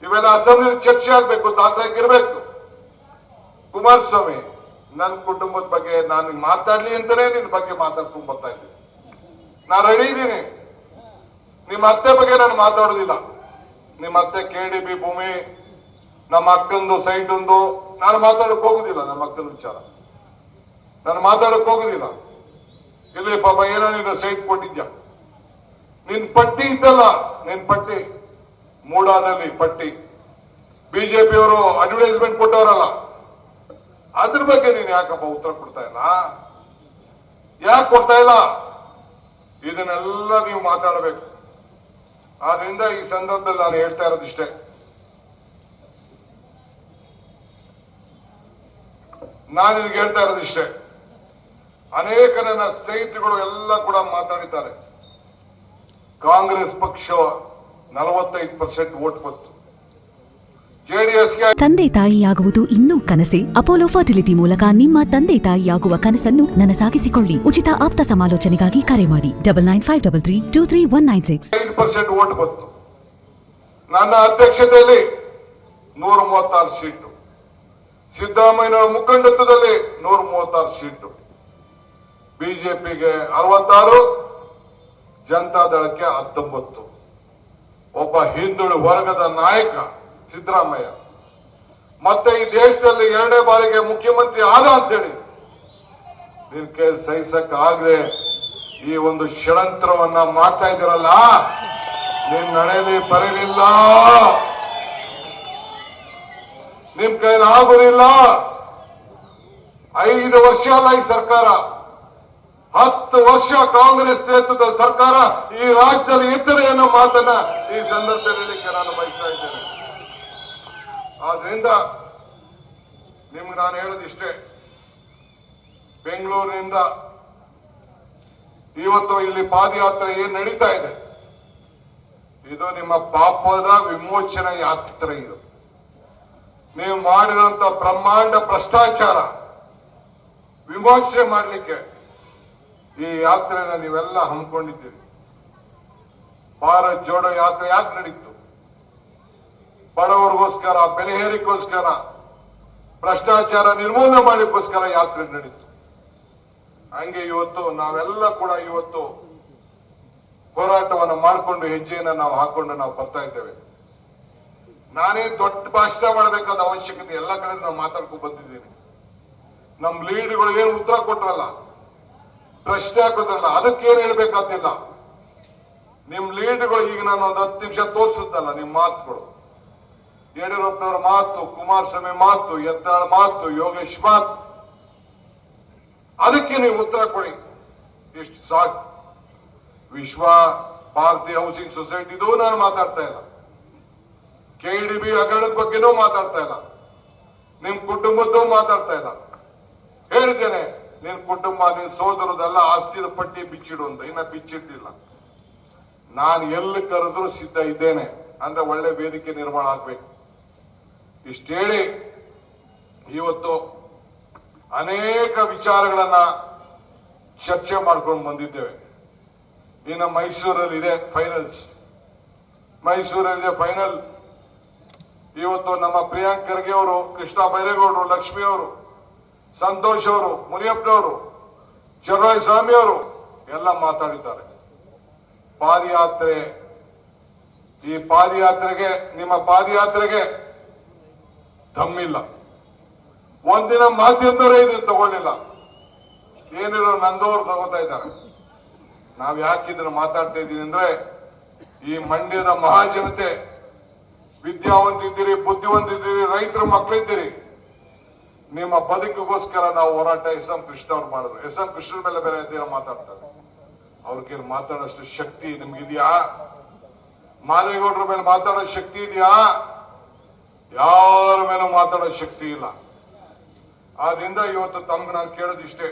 ಇವೆಲ್ಲ ಅಸೆಂಬ್ಲಿ ಚರ್ಚೆ ಆಗ್ಬೇಕು, ದಾಖಲಾಗಿರ್ಬೇಕು. ಕುಮಾರಸ್ವಾಮಿ, ನನ್ನ ಕುಟುಂಬದ ಬಗ್ಗೆ ನಾನು ಮಾತಾಡ್ಲಿ ಅಂತಾನೆ ನಿನ್ ಬಗ್ಗೆ ಮಾತಾಡ್ಕೊಂಡ್ ಬರ್ತಾ ಇದ್ದೀನಿ. ನಾನು ರೆಡಿ ಇದ್ದೀನಿ. ನಿಮ್ಮ ಅತ್ತೆ ಬಗ್ಗೆ ನಾನು ಮಾತಾಡೋದಿಲ್ಲ. ನಿಮ್ಮ ಅತ್ತೆ KDB ಭೂಮಿ, ನಮ್ಮ ಅಕ್ಕಂದು ಸೈಟ್ ಒಂದು, ನಾನು ಮಾತಾಡಕ್ ಹೋಗುದಿಲ್ಲ. ನಮ್ಮ ಅಕ್ಕನ ವಿಚಾರ ನಾನು ಮಾತಾಡಕ್ ಹೋಗುದಿಲ್ಲ. ಇಲ್ಲಿ ಪಾಪ ಏನೋ ನೀನು ಸೈಟ್ ಕೊಟ್ಟಿದ್ಯಾ, ನಿನ್ ಪಟ್ಟಿ ಇದ್ದಲ್ಲ, ನಿನ್ ಪಟ್ಟಿ ಮೂಡಾದಲ್ಲಿ ಪಟ್ಟಿ ಬಿಜೆಪಿಯವರು ಅಡ್ವರ್ಟೈಸ್ಮೆಂಟ್ ಕೊಟ್ಟವರಲ್ಲ, ಅದ್ರ ಬಗ್ಗೆ ನೀನು ಯಾಕಪ್ಪ ಉತ್ತರ ಕೊಡ್ತಾ ಇಲ್ಲ? ಯಾಕೆ ಕೊಡ್ತಾ ಇಲ್ಲ? ಇದನ್ನೆಲ್ಲ ನೀವು ಮಾತಾಡಬೇಕು. ಆದ್ರಿಂದ ಈ ಸಂದರ್ಭದಲ್ಲಿ ನಾನು ಹೇಳ್ತಾ ಇರೋದಿಷ್ಟೇ, ನಾನು ನಿನ್ಗೆ ಹೇಳ್ತಾ ಇರೋದಿಷ್ಟೇ. ಅನೇಕ ನನ್ನ ಸ್ನೇಹಿತರುಗಳು ಎಲ್ಲ ಕೂಡ ಮಾತಾಡಿದ್ದಾರೆ. ಕಾಂಗ್ರೆಸ್ ಪಕ್ಷ 45% ವೋಟ್ ಬಂತು, ಜೆಡಿಎಸ್ಗೆ. ತಂದೆ ತಾಯಿಯಾಗುವುದು ಇನ್ನೂ ಕನಸೆ? ಅಪೋಲೋ ಫರ್ಟಿಲಿಟಿ ಮೂಲಕ ನಿಮ್ಮ ತಂದೆ ತಾಯಿಯಾಗುವ ಕನಸನ್ನು ನನಸಾಗಿಸಿಕೊಳ್ಳಿ. ಉಚಿತ ಆಪ್ತ ಸಮಾಲೋಚನೆಗಾಗಿ ಕರೆ ಮಾಡಿ 9953323196. 5% ವೋಟ್ ಬಂತು. ನನ್ನ ಅಧ್ಯಕ್ಷತೆಯಲ್ಲಿ 136 ಸೀಟು, ಸಿದ್ದರಾಮಯ್ಯನವರ ಮುಖಂಡತ್ವದಲ್ಲಿ 136 ಸೀಟು, ಬಿಜೆಪಿಗೆ 66, ಜನತಾದಳಕ್ಕೆ 19. ಒಬ್ಬ ಹಿಂದುಳಿದ ವರ್ಗದ ನಾಯಕ ಸಿದ್ದರಾಮಯ್ಯ ಮತ್ತೆ ಈ ದೇಶದಲ್ಲಿ 2ನೇ ಬಾರಿಗೆ ಮುಖ್ಯಮಂತ್ರಿ ಆದ ಅಂತೇಳಿ ನಿನ್ ಕೈ ಸಹಿಸಕ್ ಆಗದೆ ಈ ಒಂದು ಷಡ್ಯಂತ್ರವನ್ನ ಮಾಡ್ತಾ ಇದ್ದೀರಲ್ಲ, ನಿಮ್ ನಡೆಯಲ್ಲಿ ಬರಲಿಲ್ಲ, ನಿಮ್ ಕೈಲಿ ಆಗುದಿಲ್ಲ. 5 ವರ್ಷ ಅಲ್ಲ ಈ ಸರ್ಕಾರ, 10 ವರ್ಷ ಕಾಂಗ್ರೆಸ್ ನೇತೃತ್ವದ ಸರ್ಕಾರ ಈ ರಾಜ್ಯದಲ್ಲಿ ಇದ್ದರೆ ಅನ್ನೋ ಮಾತನ್ನ ಈ ಸಂದರ್ಭದಲ್ಲಿ ಹೇಳಲಿಕ್ಕೆ ನಾನು ಬಯಸ್ತಾ ಇದ್ದೇನೆ. ಆದ್ರಿಂದ ನಿಮ್ಗೆ ನಾನು ಹೇಳೋದಿಷ್ಟೇ, ಬೆಂಗಳೂರಿನಿಂದ ಇವತ್ತು ಇಲ್ಲಿ ಪಾದಯಾತ್ರೆ ಏನ್ ನಡೀತಾ ಇದೆ, ಇದು ನಿಮ್ಮ ಪಾಪದ ವಿಮೋಚನಾ ಯಾತ್ರೆ. ಇದು ನೀವು ಮಾಡಿರುವಂತ ಬ್ರಹ್ಮಾಂಡ ಭ್ರಷ್ಟಾಚಾರ ವಿಮೋಚನೆ ಮಾಡಲಿಕ್ಕೆ ಈ ಯಾತ್ರೆನ ನೀವೆಲ್ಲ ಹಮ್ಮಿಕೊಂಡಿದ್ದೀರಿ. ಭಾರತ್ ಜೋಡೋ ಯಾತ್ರೆ ಯಾಕೆ ನಡೀತು? ಬಡವರಿಗೋಸ್ಕರ, ಬೆಲೆ ಏರಿಕೆಗೋಸ್ಕರ, ಭ್ರಷ್ಟಾಚಾರ ನಿರ್ಮೂಲನೆ ಮಾಡಲಿಕ್ಕೋಸ್ಕರ ಯಾತ್ರೆ ನಡೀತು. ಹಂಗೆ ಇವತ್ತು ನಾವೆಲ್ಲ ಕೂಡ ಇವತ್ತು ಹೋರಾಟವನ್ನು ಮಾಡಿಕೊಂಡು ಹೆಜ್ಜೆಯನ್ನು ನಾವು ಹಾಕೊಂಡು ನಾವು ಬರ್ತಾ ಇದ್ದೇವೆ. ನಾನೇ ದೊಡ್ಡ ಭಾಷಣ ಮಾಡಬೇಕಾದ ಅವಶ್ಯಕತೆ ಎಲ್ಲ ಕಡೆ ನಾವು ಮಾತಾಡ್ಕೊಂಡು ಬಂದಿದ್ದೀನಿ. ನಮ್ ಲೀಡ್ಗಳು ಏನು ಉತ್ತರ ಕೊಟ್ರಲ್ಲ, ಪ್ರಶ್ನೆ ಹಾಕೋದ್ರಲ್ಲ, ಅದಕ್ಕೇನು ಹೇಳ್ಬೇಕಾದಿಲ್ಲ. ನಿಮ್ ಲೀಡ್ಗಳು ಈಗ ನಾನು ಒಂದು 10 ನಿಮಿಷ ತೋರಿಸುತ್ತಲ್ಲ, ನಿಮ್ ಮಾತುಗಳು, ಯಡಿಯೂರಪ್ಪನವರ ಮಾತು, ಕುಮಾರಸ್ವಾಮಿ ಮಾತು, ಯತ್ನಾಳ್ ಮಾತು, ಯೋಗೇಶ್ ಮಾತು, ಅದಕ್ಕೆ ನೀವು ಉತ್ತರ ಕೊಡಿ. ಇಷ್ಟು ಸಾಕು. ವಿಶ್ವ ಭಾರತೀಯ ಹೌಸಿಂಗ್ ಸೊಸೈಟಿದು ನಾನು ಮಾತಾಡ್ತಾ ಇಲ್ಲ, KDB ಹಗರಣದ ಬಗ್ಗೆನೂ ಮಾತಾಡ್ತಾ ಇಲ್ಲ, ನಿಮ್ ಕುಟುಂಬದ್ದು ಮಾತಾಡ್ತಾ ಇಲ್ಲ. ಹೇಳಿದ್ದೇನೆ, ನಿನ್ ಕುಟುಂಬ, ನಿನ್ ಸೋದರದೆಲ್ಲ ಆಸ್ತಿದ ಪಟ್ಟಿ ಬಿಚ್ಚಿಡು ಅಂತ, ಇನ್ನ ಬಿಚ್ಚಿಟ್ಟಿಲ್ಲ. ನಾನು ಎಲ್ಲಿ ಕರೆದ್ರೂ ಸಿದ್ಧ ಇದ್ದೇನೆ. ಅಂದ್ರೆ ಒಳ್ಳೆ ವೇದಿಕೆ ನಿರ್ಮಾಣ ಆಗ್ಬೇಕು. ಇಷ್ಟು ಹೇಳಿ ಇವತ್ತು ಅನೇಕ ವಿಚಾರಗಳನ್ನ ಚರ್ಚೆ ಮಾಡ್ಕೊಂಡು ಬಂದಿದ್ದೇವೆ. ಇನ್ನು ಮೈಸೂರಲ್ಲಿ ಇದೆ ಫೈನಲ್ಸ್, ಮೈಸೂರಲ್ಲಿದೆ ಫೈನಲ್. ಇವತ್ತು ನಮ್ಮ ಪ್ರಿಯಾಂಕ್ ಖರ್ಗೆ ಅವರು, ಕೃಷ್ಣ ಬೈರೇಗೌಡರು, ಲಕ್ಷ್ಮಿ ಅವರು, ಸಂತೋಷ್ ಅವರು, ಮುನಿಯಪ್ಪನವರು, ಸ್ವಾಮಿ ಅವರು ಎಲ್ಲ ಮಾತಾಡಿದ್ದಾರೆ. ಪಾದಯಾತ್ರೆ, ಈ ಪಾದಯಾತ್ರೆಗೆ, ನಿಮ್ಮ ಪಾದಯಾತ್ರೆಗೆ ದಮ್ಮಿಲ್ಲ. ಒಂದಿನ ಮಾಧ್ಯಮದವರೇ ಇದನ್ನು ತಗೊಳ್ಳಿಲ್ಲ, ಏನಿರೋ ನಂದವರು ತಗೋತಾ ಇದ್ದಾರೆ. ನಾವ್ ಯಾಕಿದ್ರೆ ಮಾತಾಡ್ತಾ ಇದ್ದೀವಿ ಅಂದ್ರೆ, ಈ ಮಂಡ್ಯದ ಮಹಾಜನತೆ ವಿದ್ಯಾವಂತಿದ್ದೀರಿ, ಬುದ್ಧಿವಂತಿದ್ದೀರಿ, ರೈತರ ಮಕ್ಕಳಿದ್ದೀರಿ. ನಿಮ್ಮ ಬದುಕಿಗೋಸ್ಕರ ನಾವು ಹೋರಾಟ SM ಕೃಷ್ಣ ಅವ್ರು ಮಾಡಿದ್ರು. SM ಕೃಷ್ಣನ ಮೇಲೆ ಬೇರೆ ಇದ್ದೀರಾ ಮಾತಾಡ್ತಾರೆ. ಅವ್ರಿಗೆ ಮಾತಾಡೋಷ್ಟು ಶಕ್ತಿ ನಿಮ್ಗಿದ್ಯಾ? ಮಾದೇಗೌಡರ ಮೇಲೆ ಮಾತಾಡೋ ಶಕ್ತಿ ಇದೆಯಾ? ಯಾರ ಮೇಲೂ ಮಾತಾಡೋ ಶಕ್ತಿ ಇಲ್ಲ. ಆದ್ರಿಂದ ಇವತ್ತು ತಮ್ಗೆ ನಾನು ಕೇಳೋದಿಷ್ಟೇ,